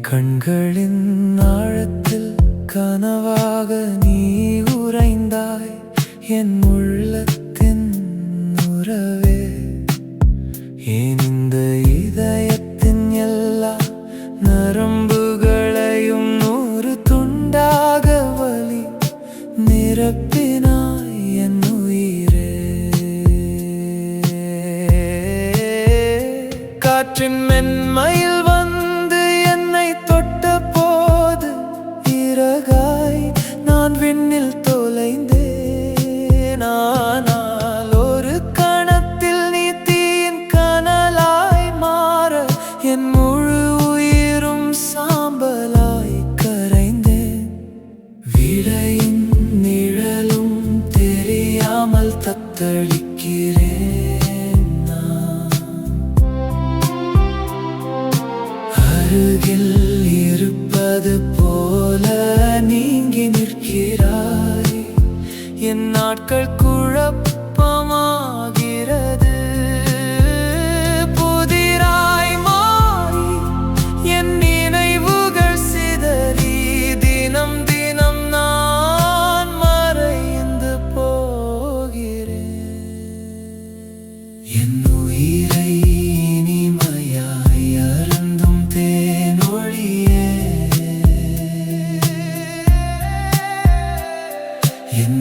கண்களின் ஆழத்தில் கனவாக நீ உறைந்தாய். என் உள்ளத்தின் உறவே, ஏன் இந்த இதயத்தின் எல்லா நரம்புகளையும் நூறு துண்டாக வலி நிரப்பினாய் என் உயிரே. காற்றின் மென்மையில் வந்து என்னை தொட்ட போது இறகாய் நான் விண்ணில் தொலைந்தேன். ஆனால் ஒரு கணத்தில் நீ தீயின் கனலாய் மாற என் முழு உயிரும் சாம்பலாய் கரைந்தேன். விடையின் நிழலும் தெரியாமல் தத்தளிக்கிறேன் நான். அருகில் இருப்பது போல நீங்கி நிற்கிறாய். என் நாட்கள் குழப்பமாகிறது. புதிராய் மாறி என் நினைவுகள் சிதறி தினம் தினம் நான் மறைந்து போகிறேன். என் உயிரை இனிமையாய் அருந்தும் தேனொழியே, என்